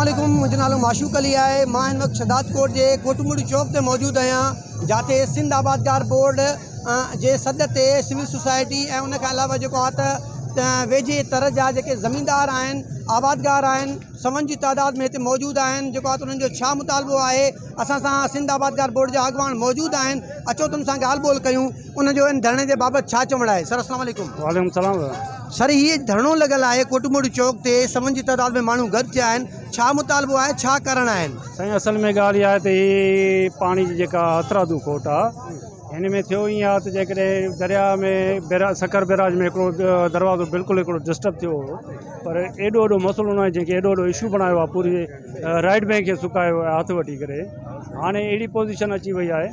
अस्सलामुअलैकुम, मुझे नालो माशूक अली है। मां इन वक्त शदाद कोट के कोटमुड़ी चौक से मौजूद आया, जाते सिंध आबादगार बोर्ड जे सद ते सिविल सोसाइटी और उन अलावा जो वेझे तरह जा जेके ज़मींदार आहिनि, आबादगार आहिनि, सवन की तादाद में इतने मौजूद आहिनि। जो उन्हनि जो मुतालबो है, असां सां सिंध आबादगार बोर्ड जा अगवान मौजूद आहिनि। अचो तुम सां ॻाल्हि ॿोल कयूं उन जो इन धरणे के बाबत छा चवण आहे। सर अस्सलाम वालेकुम। वालेकुम सलाम। सर ये धरणो लगल है कोटमुड़ी चौक ते, सवन की तादाद में मानू गॾिजिया आहिनि, छा मुतालबो है, छा करण आहिनि? साईं असल में ॻाल्हि इहा आहे त ही पाणी जी जेका हथरादू कोट आहे, हिन में थियो ईअं आहे त जेकॾहिं दरिया में सकर बैराज में हिकिड़ो दरवाज़ो बिल्कुलु हिकिड़ो डिस्टर्ब थियो हो, पर एॾो वॾो मसइलो न आहे जंहिंखे एॾो वॾो इशू बणायो आहे पूरी राइट बैंक खे सुकायो आहे हथु वठी करे। हाणे अहिड़ी पोज़ीशन अची वई आहे,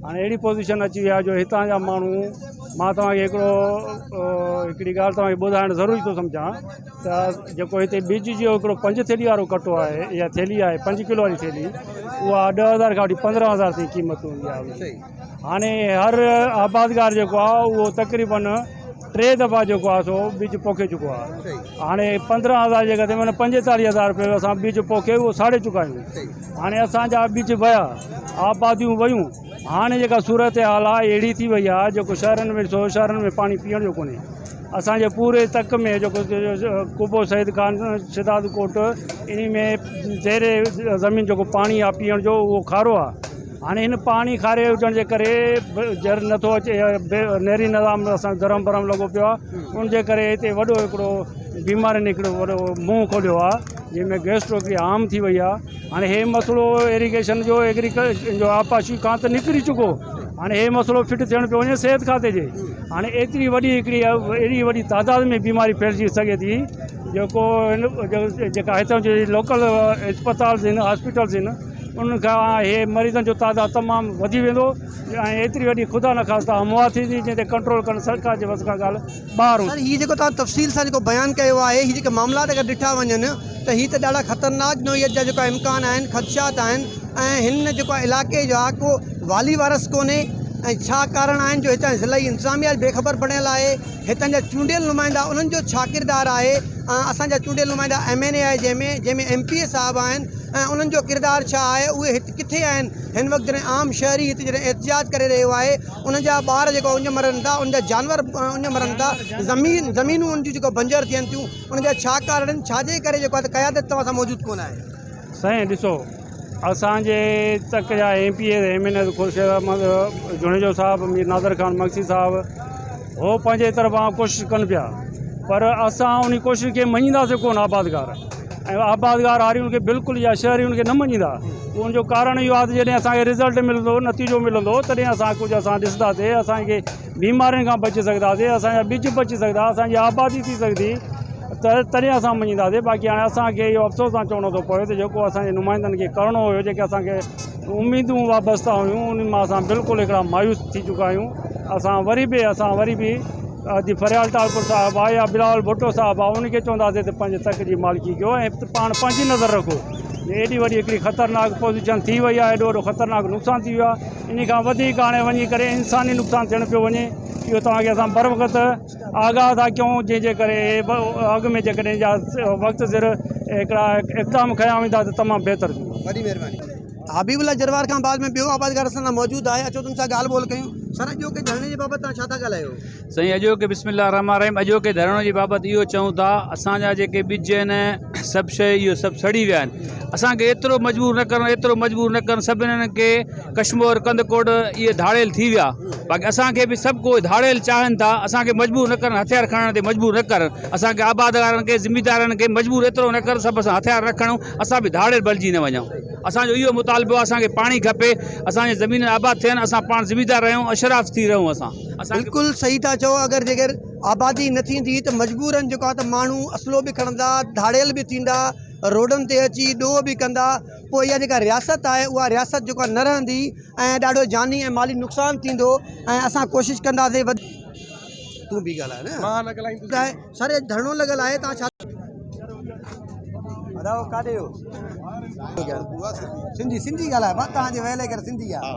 अहिड़ी पोज़ीशन अची वई आहे जो हितां जा माण्हू, मां तव्हांखे हिकिड़ी ॻाल्हि तव्हांखे ॿुधाइणु ज़रूरी थो सम्झां त जेको हिते ॿिज जो हिकिड़ो 5 थैली वारो कटो आहे, इहा थैली आहे 5 किलो वारी थैली, उहा 10,000 खां वठी 15,000 ताईं क़ीमत हूंदी आहे। हाणे हर आबादगार जेको आहे उहो तक़रीबन 3 दफ़ा जेको आहे सो ॿिज पोखे चुको आहे। हाणे 15,000 जे करे माना 45,000 रुपये असां ॿिज पोखे उहो साड़े चुका आहियूं। हाणे असांजा ॿिज विया, आबादियूं वयूं, हाणे जेका सूरत हाल आहे अहिड़ी थी वई आहे, जेको शहरनि में ॾिसो, शहरनि में पाणी पीअण जो कोन्हे। असांजे पूरे तक में जेको कुबो शहीद खान शदाद कोट, इन में ज़ेरे ज़मीन जेको पाणी आहे पीअण जो उहो खारो आहे। हाणे हिन पाणी खारे हुजण जे करे जर नथो अचे, नहरी निज़ाम असां गरम बरम लॻो पियो आहे, उनजे करे हिते वॾो हिकिड़ो बीमारियुनि हिकिड़ो वॾो मुंहुं खोलियो आहे, जंहिंमें गैस्ट्रो हिकिड़ी आम थी वई आहे। हाणे हे मसइलो इरीगेशन जो एग्रीकल्चर जो आपाशी खां त निकिरी चुको, हाणे हे मसइलो फिट थियण पियो वञे सिहत खाते जे। हाणे एतिरी वॾी हिकिड़ी एॾी वॾी तादाद में बीमारी फैलिजी सघे थी, जेको जेका हितां जी लोकल अस्पताल्स आहिनि, हॉस्पिटल्स आहिनि, उन्हनि खां हे मरीज़नि जो तादाद तमामु वधी वेंदो ऐं एतिरी वॾी ख़ुदा न ख़ास्ता अमवात थींदी, जंहिं ते कंट्रोल करणु सरकार जे वस खां ॻाल्हि ॿाहिरि। सर हीअ जेको तव्हां तफ़सील सां जेको बयानु कयो आहे, हीअ जेके मामलात अगरि ॾिठा वञनि त हीअ त ॾाढा ख़तरनाक नोयत जा जेका इम्कान आहिनि, ख़दशात आहिनि, ऐं हिन जेको इलाइक़े जा को वाली वारस कोन्हे। ऐं छा कारण आहिनि जो हितां ज़िला इंतज़ामिया बेख़बर बणियल आहे, हितां जा चूंडियल नुमाइंदा उन्हनि जो छा किरदारु आहे? असांजा चूंडियल नुमाइंदा MNA आहे, जंहिंमें MPA साहब आहिनि, ऐं उन्हनि जो किरदारु छा आहे, उहे हिते किथे आहिनि? हिन वक़्तु जॾहिं आम शहरी हिते जॾहिं एहतिजाज करे रहियो आहे, उन जा ॿार जेको उन मरनि था, उन जा जानवर उन मरनि था, ज़मीनूं उन जूं जेको बंजर थियनि थियूं, उन जा छा कारण आहिनि? छाजे करे जेको आहे त क़यादत तव्हां सां मौजूदु कोन आहे? साईं ॾिसो, असांजे तक जा MPA MNA ख़ुर्शीद अहमद जुनेजो साहब, मीर नादर ख़ान मक्सी साहब, हो पंहिंजे तरफ़ां कोशिशि कनि पिया, पर असां उन कोशिशि खे मञींदासीं कोन। आबादगार ऐं आबादगार हारियुनि खे बिल्कुलु या शहरियुनि खे न मञींदा। उनजो कारण इहो आहे त जॾहिं असांखे रिज़ल्ट मिलंदो, नतीजो मिलंदो, तॾहिं असां कुझु ॾिसंदासीं, असांखे बीमारियुनि खां बची सघंदासीं, असांजा ॿिज बची सघंदा, असांजी आबादी थी सघंदी, तॾहिं असां मञींदासीं। बाक़ी हाणे असांखे इहो अफ़सोस सां चवणो थो पए त जेको असांजे नुमाइंदनि खे करिणो हुयो, जेके असांखे उमेदूं वाबस्ता हुयूं, उन मां असां बिल्कुलु हिकिड़ा मायूस थी चुका आहियूं। असां वरी बि फरियाल टालपुर साहब आहे या बिलावल भुट्टो साहब आहे, उनखे चवंदासीं त पंहिंजे तक जी मालिकी कयो ऐं पाण पंहिंजी नज़र रखो। एॾी वॾी हिकिड़ी ख़तरनाक पोज़ीशन थी वई आहे, एॾो वॾो ख़तरनाक नुक़सानु थी वियो आहे। इन खां वधीक हाणे वञी करे इंसानी नुक़सानु थियणु पियो वञे, इहो तव्हांखे असां बर वक़्त आगाह था कयूं, जंहिंजे करे अॻु में जेकॾहिं जा वक़्तु ज़र हिकिड़ा इक़दाम खयां वेंदा त तमामु बहितरु थींदो। वॾी महिरबानी। हबीबुल्ला जरवार खां बाद में ॿियो आबादगार असां सां मौजूदु आहे, अचो तुम सां ॻाल्हि ॿोल कयूं। सर अॼोके धरणे जे बाबति तव्हां छा था ॻाल्हायो? साईं अॼोके बिस्मिल्लाह रहमान रहीम, अॼोके धरण जी बाबति इहो चऊं था, असांजा जेके ॿिज आहिनि सभु शइ इहो सभु सड़ी विया आहिनि। असांखे एतिरो मजबूर न कनि, सभिनीनि खे कश्मीर कंदकोट इहे धाड़ेल थी विया। बाक़ी असांखे बि सभु कोई धाड़ेल चाहिनि था, असांखे मजबूर न करनि, हथियार खणण ते मजबूर न करनि। असांखे आबादगारनि खे, ज़िमेदारनि खे मजबूर एतिरो न करनि, सभु असां हथियार न खणूं, असां बि धाड़ेल बलिजी न वञूं। असांजो इहो मुतालबो आहे, असांखे पाणी खपे, असांजी ज़मीन आबाद थियनि, असां पाण ज़िमेदार रहूं, अशराफ थी रहूं। असां बिल्कुलु सही था चओ। अगरि जेकर आबादी न थींदी त मजबूरनि जेको आहे त माण्हू असलो बि खणंदा, धाड़ेल बि थींदा, रोडनि ते अची ॾोह बि कंदा, पोइ इहा जेका रियासत आहे उहा रियासत जेको न रहंदी ऐं ॾाढो जानी ऐं माली नुक़सानु थींदो। ऐं असां कोशिशि कंदासीं। तूं बि ॻाल्हाए न, मां न ॻाल्हाईंदुसि। सर धरणो लॻल आहे, तव्हां छा काॾे हो? सिंधी ॻाल्हाए, मां तव्हांजे वेले करे सिंधी आहे।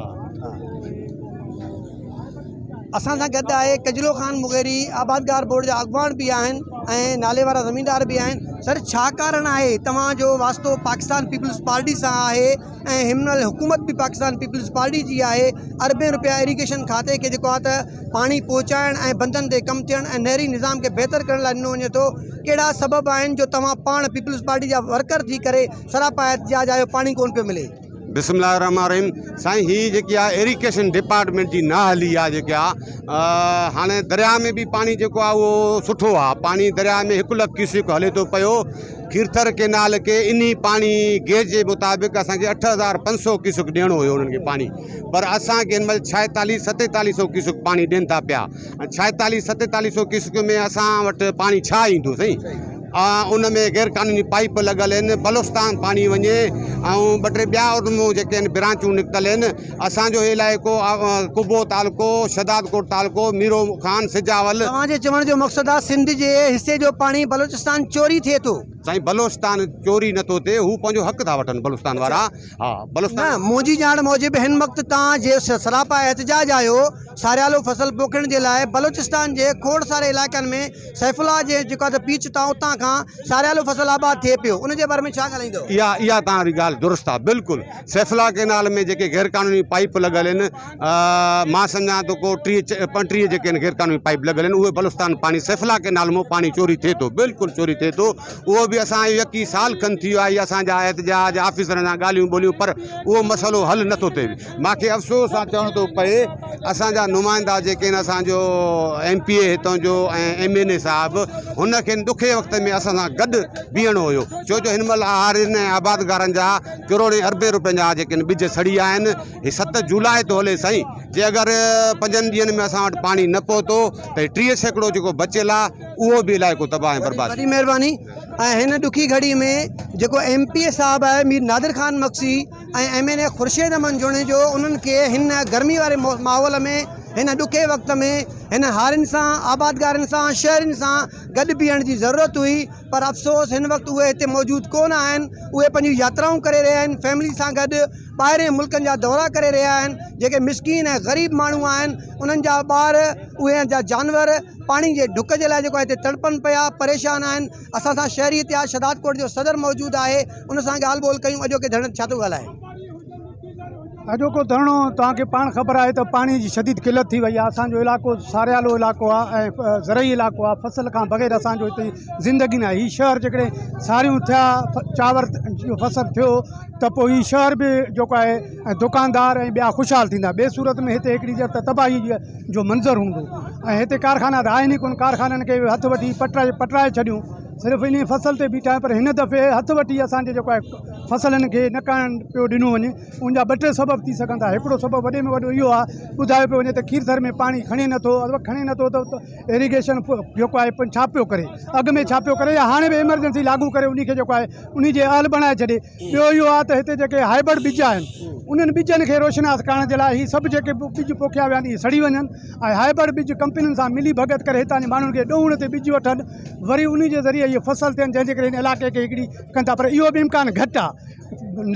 असां सां गॾु आहे कजरो ख़ान मुगेरी, आबादगार बोर्ड जा अॻवान भी आहिनि। ऐं नाले वारा ज़मीनदार बि आहिनि। सर छा कारण आहे तव्हांजो वास्तो पाकिस्तान पीपल्स पार्टी सां आहे ऐं हिन महिल हुकूमत बि पाकिस्तान पीपल्स पार्टी जी आहे। अरबें रुपया इरीगेशन खाते खे जेको आहे त पाणी पहुचाइण ऐं बंदनि ते कमु थियण ऐं नहरी निज़ाम खे बहितर करण लाइ ॾिनो वञे थो। कहिड़ा सबब आहिनि जो तव्हां पाण पीपल्स पार्टी जा वर्कर थी करे सरापा एहतिजाज आहियो पाणी कोन पियो मिले? बिस्मिल्लाहिर्रहमानिर्रहीम। साईं ही जेकी आहे इरीगेशन डिपार्टमेंट जी नाअहली आहे जेकी आहे। हाणे दरिया में बि पाणी जेको आहे उहो सुठो आहे। पाणी दरिया में 1 लख क्यूसिक हले थो पियो। खीरथर केनाल के इन्ही पाणी गेज जे मुताबिक़ असांखे 8500 क्यूसिक ॾियणो हुयो उन्हनि खे पाणी, पर असांखे हिन महिल 46-4700 क्यूसिक पाणी ॾियनि था पिया। 46-4700 क्यूसिक में असां वटि पाणी छा ईंदो साईं? उन में गैर कानूनी पाइप लॻल आहिनि, बलोस्तान पाणी वञे ऐं 2-3 ॿिया उनमां जेके आहिनि ब्रांचूं निकितल आहिनि। असांजो इलाइक़ो कुबो तालुको, शदादकोट तालुको, मीरो खान, सिजावल। तव्हांजे चवण जो मक़सदु आहे सिंध जे हिसे जो पाणी बलोचिस्तान चोरी थिए थो? साईं बलोचिस्तान चोरी नथो थिए, हू पंहिंजो हक़ था वठनि बलोचिस्तान वारा। हा बलोचिस्तान मुंहिंजी ॼाण मूजिबि हिन वक़्तु तव्हां जे सरापा एहतिजाज आहियो सारियालो फसल पोखण जे लाइ बलोचिस्तान जे खोड़ सारे इलाइक़नि में सैफुल्ला जे जेको आहे पीच तां उतां खां सारियालो फसल आबाद थिए पियो, उन जे बारे में छा ॻाल्हाईंदो? इहा तव्हांजी ॻाल्हि दुरुस्त आहे बिल्कुलु। सैफुल्ला केनाल में जेके गैर कानूनी पाइप लॻल आहिनि, मां सम्झां थो को 30-35 जेके आहिनि गैर कानूनी पाइप लॻल आहिनि, उहे बलोचिस्तान पाणी सैफुल्ला केनाल मां पाणी चोरी थिए थो, बिल्कुलु चोरी थिए थो। उहो बि असां 21 साल खनि थी वियो आहे असांजा एहतिजाज ऑफिसरनि सां ॻाल्हियूं ॿोलियूं, पर उहो मसइलो हल नथो थिए। मूंखे अफ़सोस आहे चवणो थो पए असांजा नुमाइंदा जेके आहिनि असांजो MPA हितां जो ऐं MNA साहिबु, हुनखे ॾुखे वक़्त में असां सां गॾु बीहणो हुयो, छो जो हिन महिल हारियुनि ऐं आबादगारनि जा करोड़े अरबे रुपयनि जा जेके आहिनि ॿिज सड़ी विया आहिनि। हे 7 जुलाई थो हले साईं, जे अगरि 5 ॾींहंनि में असां वटि पाणी न पहुतो त 30% जेको बचियलु आहे उहो बि इलाइक़ो तबाह ऐं बर्बाद। वॾी महिरबानी। ऐं हिन ॾुखी घड़ी में जेको MPA साहिबु आहे मीर नादिर ख़ान मक्सी ऐं MNA ख़ुर्शीद अमन जुणे जो, उन्हनि खे हिन गर्मी वारे माहौल में हिन ॾुखे वक़्त में हिन हारियुनि सां, आबादगारनि सां, शहरनि सां गॾु बीहण जी ज़रूरत हुई, पर अफ़सोस हिन वक़्तु उहे हिते मौजूदु कोन आहिनि। उहे पंहिंजी यात्राऊं करे रहिया आहिनि, फैमिली सां गॾु ॿाहिरि मुल्कनि जा दौरा करे रहिया आहिनि। जेके मिसकीन ऐं ग़रीब माण्हू आहिनि उन्हनि जा ॿार, उहे जा जानवर पाणी जे ॾुक जे लाइ जेको आहे हिते तड़पनि पिया, परेशान आहिनि। असां सां शहरी इतिहाद शदादकोट जो सदर मौजूदु आहे, उन सां ॻाल्हि ॿोल कयूं। अॼोके धरणे छा थो ॻाल्हाए? अॼोको धरणो तव्हांखे पाण ख़बर आहे त पाणी जी शदीद किलत थी वई आहे। असांजो इलाइक़ो सारियालो इलाइक़ो आहे ऐं ज़रई इलाइक़ो आहे। फसल खां बग़ैर असांजो हिते ज़िंदगी न आहे। हीउ शहर जेकॾहिं सारियूं थिया, चांवर जो फसल थियो त पोइ हीउ शहर बि जेको आहे ऐं दुकानदार ऐं ॿिया ख़ुशहाल थींदा। ॿिए सूरत में हिते हिकिड़ी त तबाही जो मंज़र हूंदो ऐं हिते कारखाना त आहिनि ई कोन। कारखाननि खे हथु वठी पटराए छॾियूं, सिर्फ़ु इन फसल ते बीठा। पर हिन दफ़े हथु वठी असांजे जेको आहे फसलनि खे न करणु पियो ॾिनो वञे। उनजा 2-3 सबब थी सघनि था। हिकिड़ो सबब वॾे में वॾो इहो आहे, ॿुधायो पियो वञे त खीरथर में पाणी खणे नथो त इरीगेशन जेको आहे छा पियो करे, अॻु में छा पियो करे या हाणे बि एमरजेंसी लागू करे उनखे जेको आहे उन जे अहल बणाए छॾे। ॿियो इहो आहे त हिते जेके हाइब्रिड बीज आहिनि उन्हनि बीजनि खे रोशनास करण जे लाइ हीअ सभु जेके बीज पोखिया विया आहिनि इहे सड़ी वञनि ऐं हाइब्रिड बीज कंपनियुनि सां मिली भगत करे हितां जे माण्हुनि खे ॾोहण ते बीज वठनि, वरी उन जे ज़रिए इहे फसल थियनि, जंहिंजे करे हिन इलाइक़े खे हिकिड़ी कनि था। पर इहो बि इम्कान घटि आहे।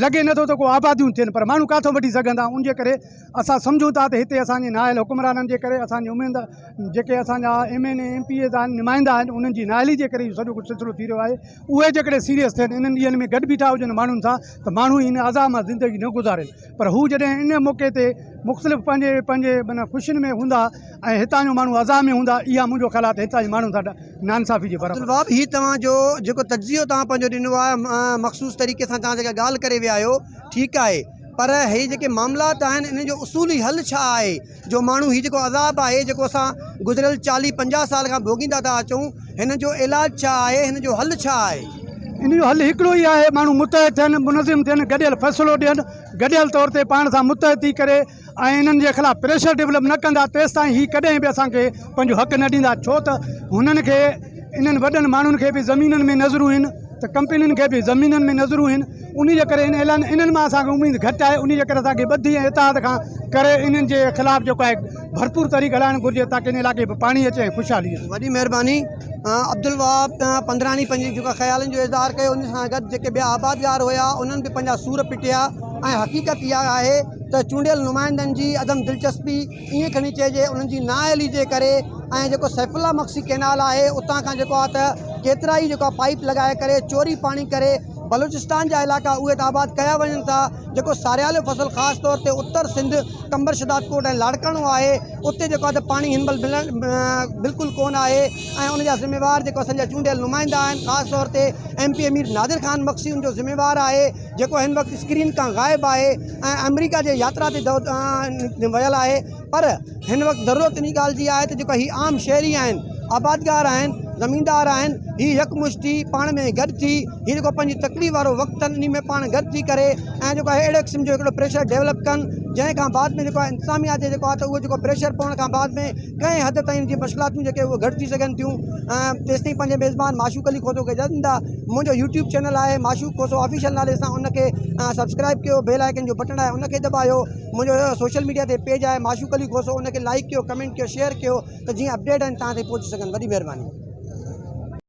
लॻे नथो त को आबादियूं थियनि, पर माण्हू किथां वठी सघंदा। उनजे करे असां सम्झूं था त हिते असांजे नायल हुकुमराननि जे करे, असांजे उमेदवार जेके असांजा MNA MPA आहिनि, नुमाइंदा आहिनि, उन्हनि जी नाअहली जे करे सॼो कुझु सिलसिलो थी रहियो आहे। उहे जेकॾहिं सीरियस थियनि, इन्हनि ॾींहंनि में गॾु बीठा हुजनि माण्हुनि सां, त माण्हू इन अज़ाब मां ज़िंदगी न गुज़ारनि। पर हू जॾहिं इन मौक़े ते मुख़्तलिफ़ पंहिंजे माना ख़ुशियुनि में हूंदा ऐं हितां जो माण्हू अज़ाब में हूंदा, इहा मुंहिंजो ख़्यालु आहे त हितां जे माण्हुनि सां नाइंसाफ़ी जे बराबरि। बाब हीउ तव्हांजो जेको तजियो तव्हां पंहिंजो ॾिनो आहे, मख़सूस तरीक़े सां तव्हां जेका ॻाल्हि करे विया आहियो, ठीकु आहे, पर हे जेके मामलात आहिनि इन जो उसूली हल छा आहे? जो माण्हू हीउ जेको अज़ाब आहे, जेको असां गुज़िरियल 40-50 साल खां भोगींदा था अचूं, हिन जो इलाजु छा आहे, हिन जो हल छा आहे? इन जो हल हिकिड़ो ई आहे, माण्हू मुतहद थियनि, मुनज़िम थियनि, गॾियल फ़ैसिलो ॾियनि, गॾियल तौर ते पाण सां मुतहद थी करे ऐं इन्हनि जे ख़िलाफ़ु प्रेशर डेवलप न कंदा, तेसि ताईं हीउ कॾहिं बि असांखे पंहिंजो हक़ न ॾींदा। छो त हुननि खे, इन्हनि वॾनि माण्हुनि खे बि ज़मीननि में नज़रूं आहिनि, त कंपनियुनि खे बि ज़मीननि में नज़रूं आहिनि। उन जे करे इन्हनि मां असांखे उमेद घटि आहे। उन जे करे असांखे ॿधी ऐं इतिहाद खां करे इन्हनि जे ख़िलाफ़ु जेको आहे भरपूर तरीक़े हलाइणु घुरिजे, ताकी इन इलाइक़े में पाणी अचे ऐं ख़ुशहाली अचे। वॾी महिरबानी। अब्दुल वहाब पंद्रानी पंहिंजी जेका ख़्यालनि जो इज़हार कयो, उन सां गॾु जेके ॿिया आबादगार हुया उन्हनि बि पंहिंजा सूर पिटिया। ऐं हक़ीक़त इहा आहे त चूंडियल नुमाइंदनि जी अदम दिलचस्पी ईअं खणी चइजे उन्हनि जी नाअहली जे करे ऐं जेको सैफुल्ला मक्सी कैनाल आहे उतां खां जेको आहे त केतिरा ई जेको आहे पाइप लॻाए करे चोरी पाणी करे बलूचिस्तान जा इलाइक़ा उहे त आबाद कया वञनि था। जेको सारियालो फ़सुलु ख़ासि तौर ते उत्तर सिंध कंबर शदाद कोट ऐं लाड़काणो आहे उते जेको आहे त पाणी हिन महिल बिल्कुलु कोन आहे ऐं उनजा ज़िम्मेवार जेको असांजा चूंडियल नुमाइंदा आहिनि ख़ासि तौर ते MP अमीर नादिर ख़ान मक्सी उनजो ज़िम्मेवार आहे जेको हिन वक़्तु स्क्रीन खां ग़ाइबु आहे ऐं अमेरिका जे यात्रा ते वियल आहे। पर हिन वक़्तु ज़रूरत इन ॻाल्हि जी आहे त जेको हीअ आम शहरी आहिनि आबादगार आहिनि ज़मीनदार आहिनि हीअ यकमुश्ती पाण में गॾु थी हीअ जेको पंहिंजी तकलीफ़ वारो वक़्तु आहिनि इन में पाण गॾु थी करे ऐं जेको आहे अहिड़े क़िस्म जो हिकिड़ो प्रेशर डेवलप कनि जंहिं खां बाद में जेको आहे इंतिज़ामिया ते जेको आहे त उहो जेको प्रेशर पवण खां बाद में कंहिं हद ताईं जी मुश्किलातूं जेके उहे घटि थी सघनि थियूं। तेसिताईं पंहिंजे मेज़बान माशूक अली खोसो खे इजाज़त ॾींदा। मुंहिंजो YouTube चैनल आहे माशूक खोसो ऑफिशियल नाले सां उनखे सब्सक्राइब कयो, बेल आइकन जो बटन आहे उनखे दॿायो। मुंहिंजो सोशल मीडिया ते पेज आहे माशूक अली खोसो उनखे लाइक कयो, कमेंट कयो, शेयर कयो त जीअं अपडेट आहिनि तव्हां ते पहुची सघनि। वॾी महिरबानी।